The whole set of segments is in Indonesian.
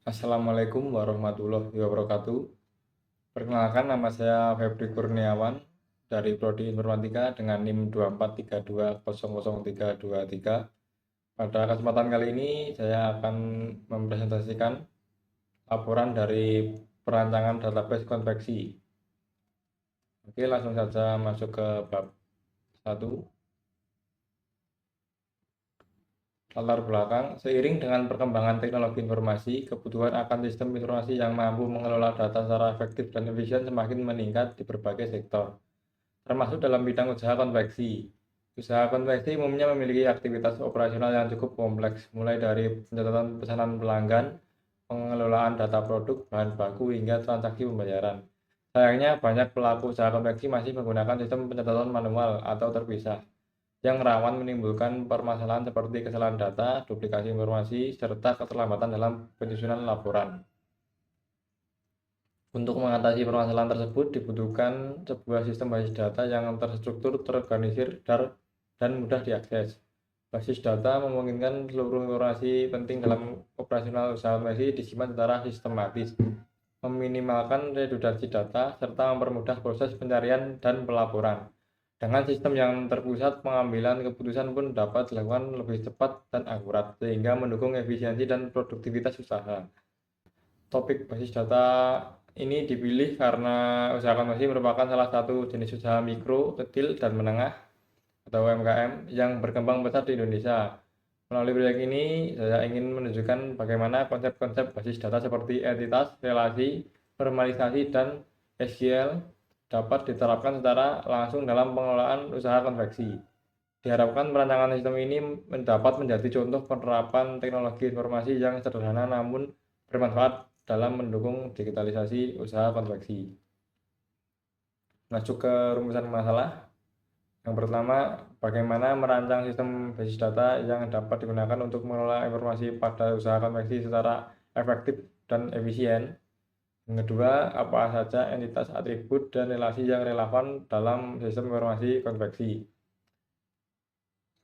Assalamualaikum warahmatullahi wabarakatuh. Perkenalkan, nama saya Febri Kurniawan dari Prodi Informatika dengan NIM 243200323. Pada kesempatan kali ini saya akan mempresentasikan laporan dari perancangan database konveksi. Oke, langsung saja masuk ke bab 1. Latar belakang, seiring dengan perkembangan teknologi informasi, kebutuhan akan sistem informasi yang mampu mengelola data secara efektif dan efisien semakin meningkat di berbagai sektor, termasuk dalam bidang usaha konveksi. Usaha konveksi umumnya memiliki aktivitas operasional yang cukup kompleks, mulai dari pencatatan pesanan pelanggan, pengelolaan data produk, bahan baku, hingga transaksi pembayaran. Sayangnya, banyak pelaku usaha konveksi masih menggunakan sistem pencatatan manual atau terpisah, yang rawan menimbulkan permasalahan seperti kesalahan data, duplikasi informasi, serta keterlambatan dalam penyusunan laporan. Untuk mengatasi permasalahan tersebut, dibutuhkan sebuah sistem basis data yang terstruktur, terorganisir, dan mudah diakses. Basis data memungkinkan seluruh informasi penting dalam operasional usaha konveksi disimpan secara sistematis, meminimalkan redundansi data, serta mempermudah proses pencarian dan pelaporan. Dengan sistem yang terpusat, pengambilan keputusan pun dapat dilakukan lebih cepat dan akurat, sehingga mendukung efisiensi dan produktivitas usaha. Topik basis data ini dipilih karena usaha konveksi merupakan salah satu jenis usaha mikro, kecil, dan menengah atau UMKM yang berkembang pesat di Indonesia. Melalui proyek ini, saya ingin menunjukkan bagaimana konsep-konsep basis data seperti entitas, relasi, formalisasi, dan SQL dapat diterapkan secara langsung dalam pengelolaan usaha konveksi. Diharapkan perancangan sistem ini dapat menjadi contoh penerapan teknologi informasi yang sederhana namun bermanfaat dalam mendukung digitalisasi usaha konveksi. Masuk ke rumusan masalah. Yang pertama, bagaimana merancang sistem basis data yang dapat digunakan untuk mengelola informasi pada usaha konveksi secara efektif dan efisien. Yang kedua, apa saja entitas, atribut, dan relasi yang relevan dalam sistem informasi konveksi.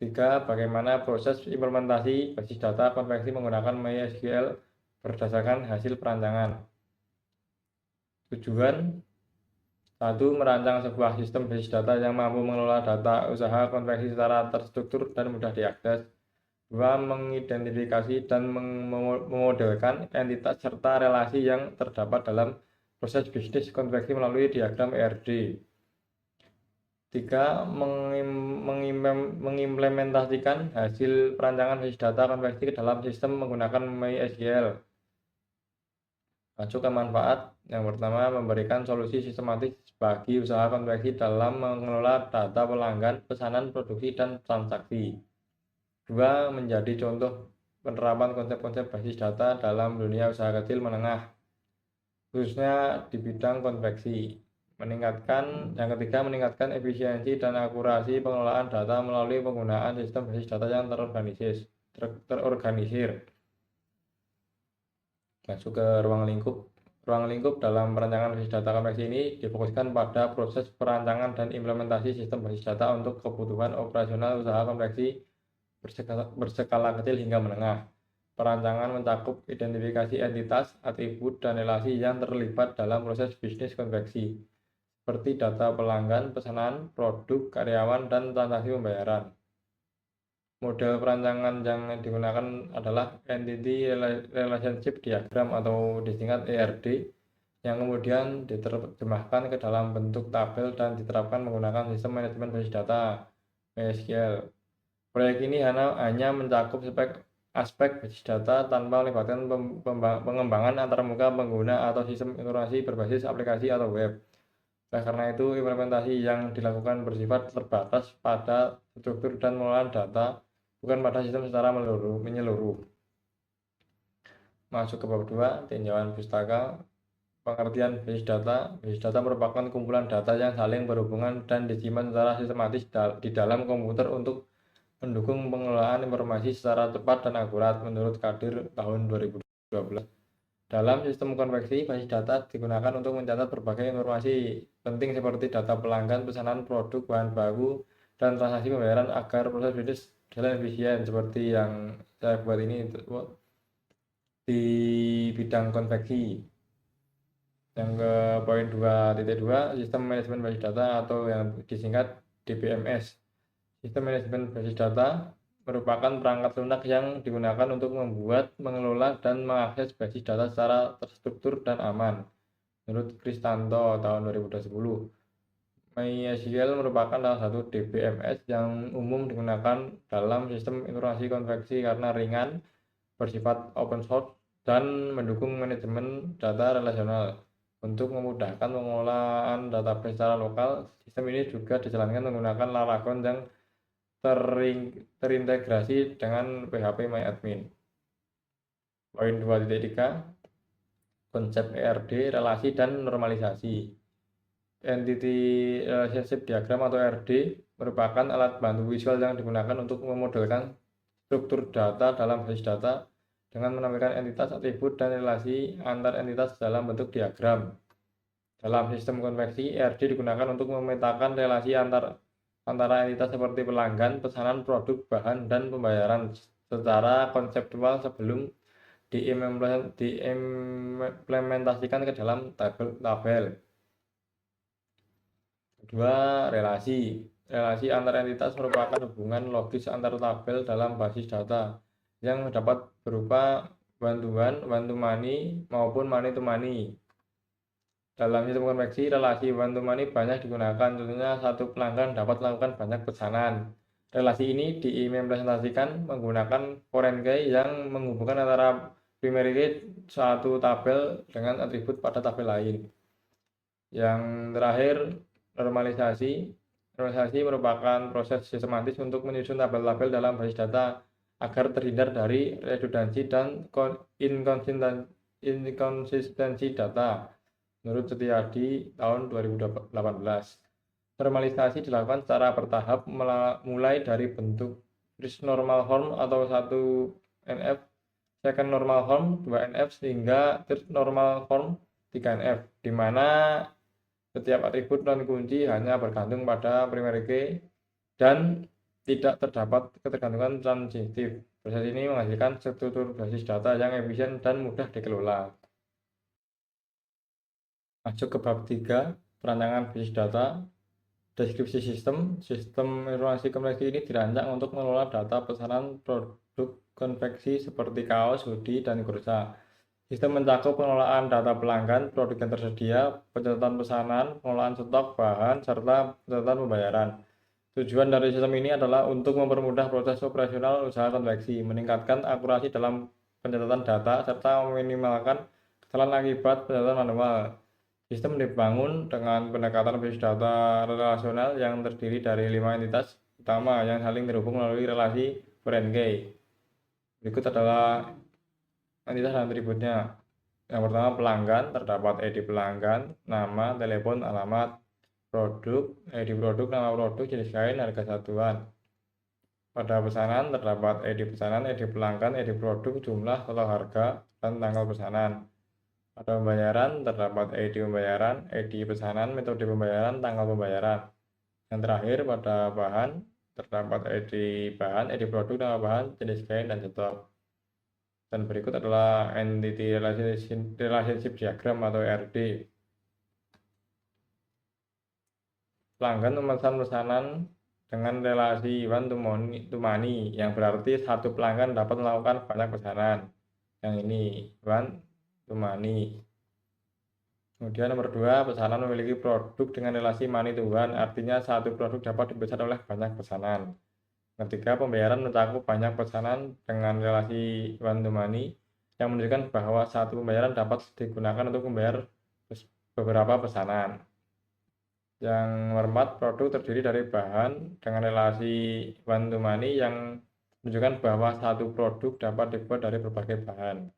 Tiga, bagaimana proses implementasi basis data konveksi menggunakan MySQL berdasarkan hasil perancangan. Tujuan: 1. Merancang sebuah sistem basis data yang mampu mengelola data usaha konveksi secara terstruktur dan mudah diakses. 2. Mengidentifikasi dan memodelkan entitas serta relasi yang terdapat dalam proses bisnis konveksi melalui diagram ERD. 3. Mengimplementasikan hasil perancangan basis data konveksi ke dalam sistem menggunakan MySQL. Masuk ke manfaat. Yang pertama, memberikan solusi sistematis bagi usaha konveksi dalam mengelola data pelanggan, pesanan, produksi, dan transaksi. 2. Menjadi contoh penerapan konsep-konsep basis data dalam dunia usaha kecil menengah, khususnya di bidang konveksi. Yang ketiga, meningkatkan efisiensi dan akurasi pengelolaan data melalui penggunaan sistem basis data yang terorganisir. Masuk ke ruang lingkup. Ruang lingkup dalam perancangan basis data konveksi ini difokuskan pada proses perancangan dan implementasi sistem basis data untuk kebutuhan operasional usaha konveksi berskala kecil hingga menengah. Perancangan mencakup identifikasi entitas, atribut, dan relasi yang terlibat dalam proses bisnis konveksi, seperti data pelanggan, pesanan, produk, karyawan, dan transaksi pembayaran. Model perancangan yang digunakan adalah Entity Relationship Diagram atau disingkat ERD, yang kemudian diterjemahkan ke dalam bentuk tabel dan diterapkan menggunakan sistem manajemen basis data MySQL. Proyek ini hanya mencakup aspek basis data tanpa melibatkan pengembangan antarmuka pengguna atau sistem informasi berbasis aplikasi atau web. Karena itu, implementasi yang dilakukan bersifat terbatas pada struktur dan pengelolaan data, bukan pada sistem secara menyeluruh. Masuk ke bab 2, tinjauan pustaka. Pengertian basis data. Basis data merupakan kumpulan data yang saling berhubungan dan disimpan secara sistematis di dalam komputer untuk mendukung pengelolaan informasi secara cepat dan akurat menurut Kadir tahun 2012. Dalam sistem konveksi, basis data digunakan untuk mencatat berbagai informasi penting seperti data pelanggan, pesanan, produk, bahan baku, dan transaksi pembayaran agar proses bisnis jalan efisien seperti yang saya buat ini. di bidang konveksi. Yang ke poin 2.2, sistem manajemen basis data atau yang disingkat DBMS. Sistem manajemen basis data merupakan perangkat lunak yang digunakan untuk membuat, mengelola, dan mengakses basis data secara terstruktur dan aman. Menurut Kristanto tahun 2010, MySQL merupakan salah satu DBMS yang umum digunakan dalam sistem informasi konveksi karena ringan, bersifat open source, dan mendukung manajemen data relasional. Untuk memudahkan pengolahan database secara lokal, sistem ini juga dijalankan menggunakan Laragon yang terintegrasi dengan PHP MyAdmin. Poin 2.3, konsep ERD, relasi dan normalisasi. Entity Relationship Diagram atau ERD merupakan alat bantu visual yang digunakan untuk memodelkan struktur data dalam basis data dengan menampilkan entitas, atribut, dan relasi antar entitas dalam bentuk diagram. Dalam sistem konveksi, ERD digunakan untuk memetakan relasi antara entitas seperti pelanggan, pesanan, produk, bahan, dan pembayaran secara konseptual sebelum diimplementasikan ke dalam tabel. Kedua, relasi. Relasi antar entitas merupakan hubungan logis antar tabel dalam basis data yang dapat berupa one-to-one, one-to-many, maupun many-to-many. Dalam sistem konveksi, relasi one-to-many banyak digunakan, contohnya satu pelanggan dapat melakukan banyak pesanan. Relasi ini diimplementasikan menggunakan foreign key yang menghubungkan antara primary key satu tabel dengan atribut pada tabel lain. Yang terakhir, normalisasi. Normalisasi merupakan proses sistematis untuk menyusun tabel-tabel dalam basis data agar terhindar dari redundansi dan inkonsistensi data. Menurut Setiadi tahun 2018, normalisasi dilakukan secara bertahap mulai dari bentuk first normal form atau 1NF, second normal form 2NF, sehingga third normal form 3NF, di mana setiap atribut non kunci hanya bergantung pada primary key dan tidak terdapat ketergantungan transitif. Proses ini menghasilkan struktur basis data yang efisien dan mudah dikelola. Masuk ke bab 3, perancangan basis data. Deskripsi sistem. Sistem informasi konveksi ini dirancang untuk mengelola data pesanan produk konveksi seperti kaos, hoodie, dan kursa. Sistem mencakup pengelolaan data pelanggan, produk yang tersedia, pencatatan pesanan, pengelolaan stok bahan, serta pencatatan pembayaran. Tujuan dari sistem ini adalah untuk mempermudah proses operasional usaha konveksi, meningkatkan akurasi dalam pencatatan data, serta meminimalkan kesalahan akibat pencatatan manual. Sistem dibangun dengan pendekatan basis data relasional yang terdiri dari 5 entitas utama yang saling terhubung melalui relasi foreign key. Berikut adalah entitas dan atributnya. Yang pertama, pelanggan, terdapat ID pelanggan, nama, telepon, alamat. Produk, ID produk, nama produk, jenis kain, harga satuan. Pada pesanan, terdapat ID pesanan, ID pelanggan, ID produk, jumlah, total harga, dan tanggal pesanan. Pada pembayaran, terdapat ID pembayaran, ID pesanan, metode pembayaran, tanggal pembayaran. Yang terakhir, pada bahan, terdapat ID bahan, ID produk, nama bahan, jenis kain, dan stok. Dan berikut adalah Entity Relationship Diagram atau ERD. Pelanggan memesan pesanan dengan relasi one to many, yang berarti satu pelanggan dapat melakukan banyak pesanan. Yang ini one to many. Kemudian nomor 2, pesanan memiliki produk dengan relasi money to one, artinya satu produk dapat dipesan oleh banyak pesanan. Ketiga, pembayaran mencakup banyak pesanan dengan relasi one to many, yang menunjukkan bahwa satu pembayaran dapat digunakan untuk membayar beberapa pesanan. Yang nomor 4, produk terdiri dari bahan dengan relasi one to many yang menunjukkan bahwa satu produk dapat dibuat dari berbagai bahan.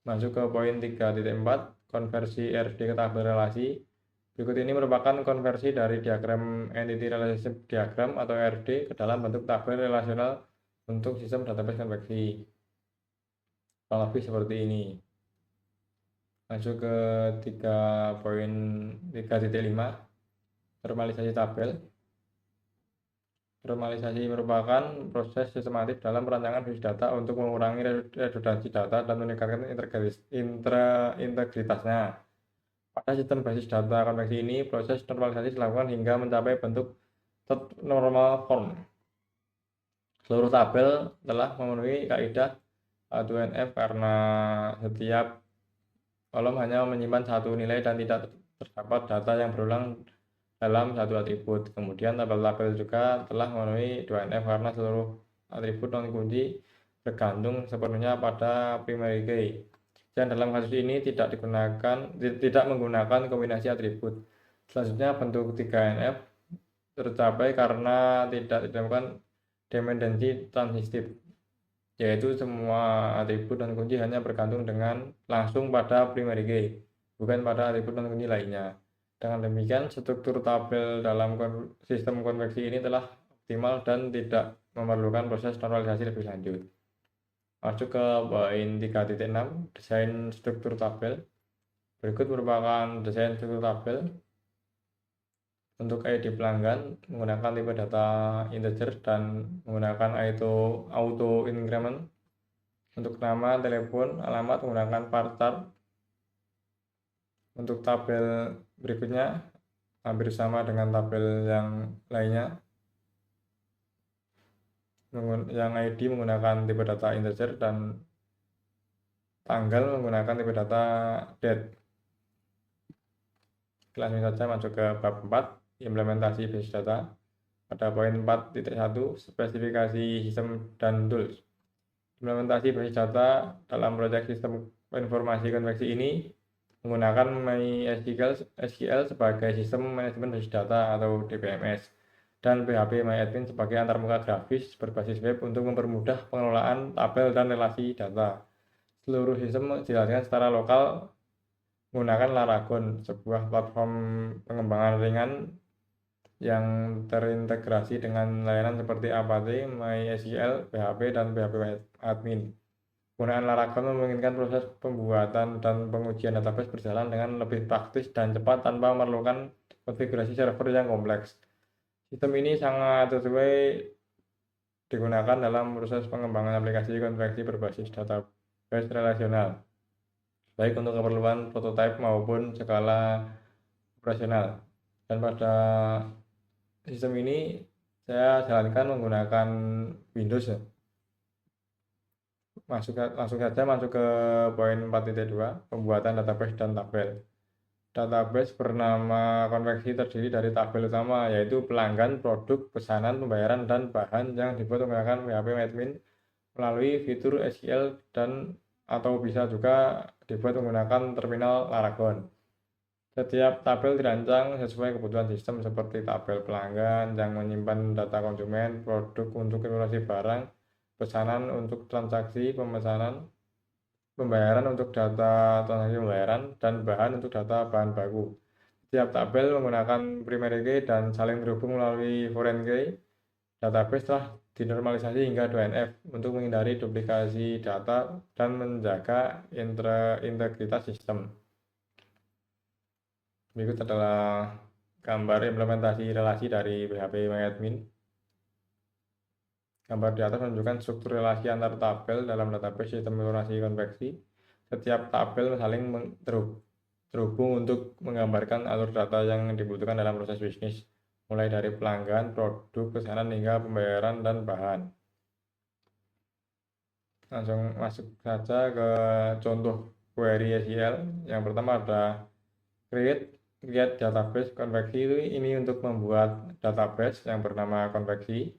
Masuk ke poin 3.4, konversi ERD ke tabel relasi. Berikut ini merupakan konversi dari diagram Entity Relationship Diagram atau ERD ke dalam bentuk tabel relasional untuk sistem database konveksi. Kurang lebih seperti ini. Masuk ke 3.5, normalisasi tabel. Normalisasi merupakan proses sistematis dalam perancangan basis data untuk mengurangi redundansi data dan meningkatkan integritasnya. Pada sistem basis data konveksi ini, proses normalisasi dilakukan hingga mencapai bentuk third normal form. Seluruh tabel telah memenuhi kaidah A2NF karena setiap kolom hanya menyimpan satu nilai dan tidak terdapat data yang berulang dalam satu atribut. Kemudian tabel-tabel juga telah memenuhi 2NF karena seluruh atribut non-kunci bergantung sepenuhnya pada primary key. Dan dalam kasus ini tidak menggunakan kombinasi atribut. Selanjutnya bentuk 3NF tercapai karena tidak ditemukan dependensi transitif, yaitu semua atribut non kunci hanya bergantung dengan langsung pada primary key, bukan pada atribut non kunci lainnya. Dengan demikian, struktur tabel dalam sistem konveksi ini telah optimal dan tidak memerlukan proses normalisasi lebih lanjut. Masuk ke poin 3.6, desain struktur tabel. Berikut merupakan desain struktur tabel. Untuk ID pelanggan menggunakan tipe data integer dan menggunakan auto increment. Untuk nama, telepon, alamat menggunakan varchar. Untuk tabel berikutnya hampir sama dengan tabel yang lainnya. Yang ID menggunakan tipe data integer dan tanggal menggunakan tipe data date. Langsung saja masuk ke bab 4, implementasi basis data. Pada poin 4.1, spesifikasi sistem dan tools. Implementasi basis data dalam proyek sistem informasi konveksi ini menggunakan MySQL sebagai sistem manajemen basis data atau DBMS dan PHP MyAdmin sebagai antarmuka grafis berbasis web untuk mempermudah pengelolaan tabel dan relasi data. Seluruh sistem dijalankan secara lokal menggunakan Laragon, sebuah platform pengembangan ringan yang terintegrasi dengan layanan seperti Apache, MySQL, PHP, dan PHP Admin. Penggunaan Laragon memungkinkan proses pembuatan dan pengujian database berjalan dengan lebih praktis dan cepat tanpa memerlukan konfigurasi server yang kompleks. Sistem ini sangat sesuai digunakan dalam proses pengembangan aplikasi konveksi berbasis database relasional, baik untuk keperluan prototipe maupun skala operasional. Dan pada sistem ini saya jalankan menggunakan Windows ya. Langsung saja masuk ke poin 4.2, pembuatan database dan tabel. Database bernama konveksi terdiri dari tabel utama, yaitu pelanggan, produk, pesanan, pembayaran, dan bahan yang dibuat menggunakan PHP Admin melalui fitur SQL dan atau bisa juga dibuat menggunakan terminal Laragon. Setiap tabel dirancang sesuai kebutuhan sistem seperti tabel pelanggan yang menyimpan data konsumen, produk untuk informasi barang, pesanan untuk transaksi pemesanan, pembayaran untuk data transaksi pembayaran, dan bahan untuk data bahan baku. Setiap tabel menggunakan primary key dan saling terhubung melalui foreign key. Database telah dinormalisasi hingga 2NF untuk menghindari duplikasi data dan menjaga integritas sistem. Berikut adalah gambar implementasi relasi dari PHP MyAdmin. Gambar di atas menunjukkan struktur relasi antar tabel dalam database sistem informasi konveksi. Setiap tabel saling terhubung untuk menggambarkan alur data yang dibutuhkan dalam proses bisnis, mulai dari pelanggan, produk, pesanan, hingga pembayaran dan bahan. Langsung masuk saja ke contoh query SQL. Yang pertama ada create database konveksi. Ini untuk membuat database yang bernama konveksi.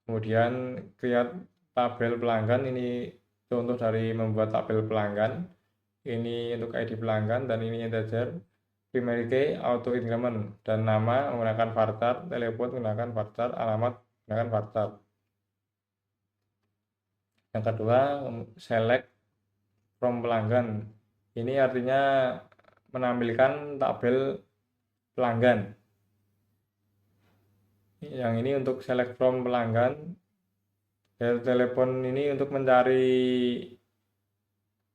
Kemudian create tabel pelanggan, ini contoh dari membuat tabel pelanggan. Ini untuk ID pelanggan dan ini integer. Primary key auto increment dan nama menggunakan varchar, telepon menggunakan varchar, alamat menggunakan varchar. Yang kedua, select from pelanggan. Ini artinya menampilkan tabel pelanggan. Yang ini untuk select from pelanggan. Telepon ini untuk mencari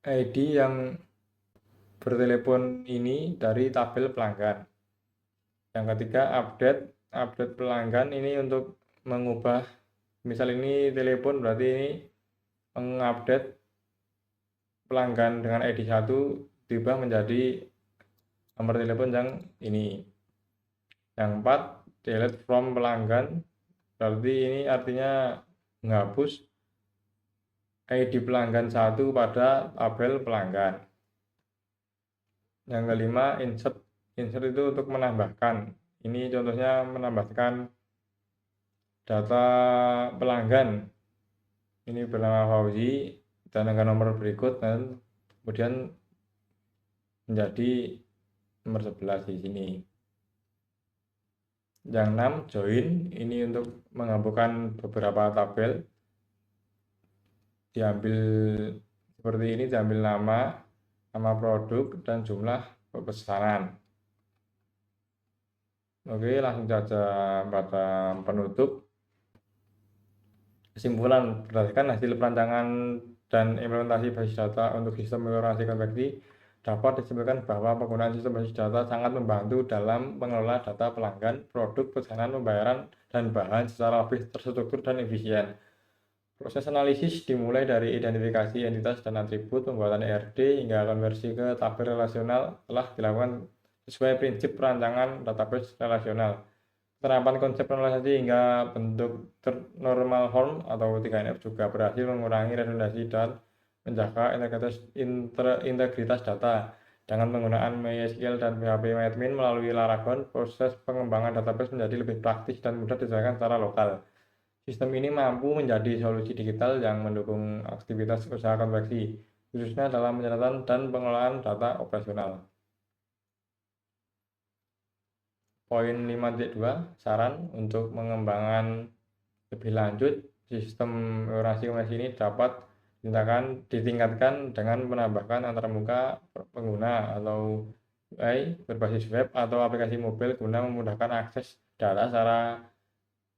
ID yang bertelepon ini dari tabel pelanggan. Yang ketiga, update pelanggan ini untuk mengubah, misal ini telepon, berarti ini mengupdate pelanggan dengan ID 1 diubah menjadi nomor telepon yang ini. Yang 4, delete from pelanggan, berarti ini artinya menghapus ID pelanggan 1 pada tabel pelanggan. Yang kelima, insert. Insert itu untuk menambahkan. Ini contohnya menambahkan data pelanggan. Ini bernama Fauzi dan dengan nomor berikut, dan kemudian menjadi nomor 11 di sini. Yang 6, join. Ini untuk menggabungkan beberapa tabel. Diambil seperti ini, diambil nama produk dan jumlah pesanan. Oke, langsung saja pada penutup. Kesimpulan, berdasarkan hasil perancangan dan implementasi basis data untuk sistem informasi konveksi, dapat disimpulkan bahwa penggunaan sistem basis data sangat membantu dalam mengelola data pelanggan, produk, pesanan, pembayaran, dan bahan secara lebih terstruktur dan efisien. Proses analisis dimulai dari identifikasi entitas dan atribut, pembuatan ERD, hingga konversi ke tabel relasional telah dilakukan sesuai prinsip perancangan database relasional. Penerapan konsep normalisasi hingga bentuk normal form atau 3NF juga berhasil mengurangi redundansi dan menjaga integritas data. Dengan penggunaan MySQL dan PHP-MyAdmin melalui Laragon, proses pengembangan database menjadi lebih praktis dan mudah dijalankan secara lokal. Sistem ini mampu menjadi solusi digital yang mendukung aktivitas usaha konveksi, khususnya dalam pencatatan dan pengelolaan data operasional. Poin 5.2, saran untuk mengembangkan lebih lanjut sistem informasi komersi ini dapat ditingkatkan dengan menambahkan antarmuka pengguna atau UI berbasis web atau aplikasi mobil guna memudahkan akses data secara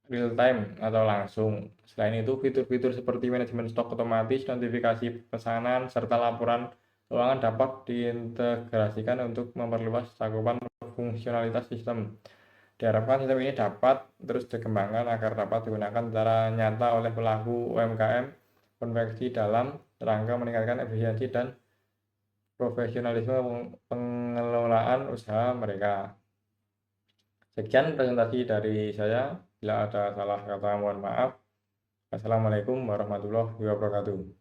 real time atau langsung. Selain itu, fitur-fitur seperti manajemen stok otomatis, notifikasi pesanan, serta laporan keuangan dapat diintegrasikan untuk memperluas cakupan fungsionalitas sistem. Diharapkan sistem ini dapat terus dikembangkan agar dapat digunakan secara nyata oleh pelaku UMKM konveksi dalam rangka meningkatkan efisiensi dan profesionalisme pengelolaan usaha mereka. Sekian presentasi dari saya. Bila ada salah kata mohon maaf. Assalamualaikum warahmatullahi wabarakatuh.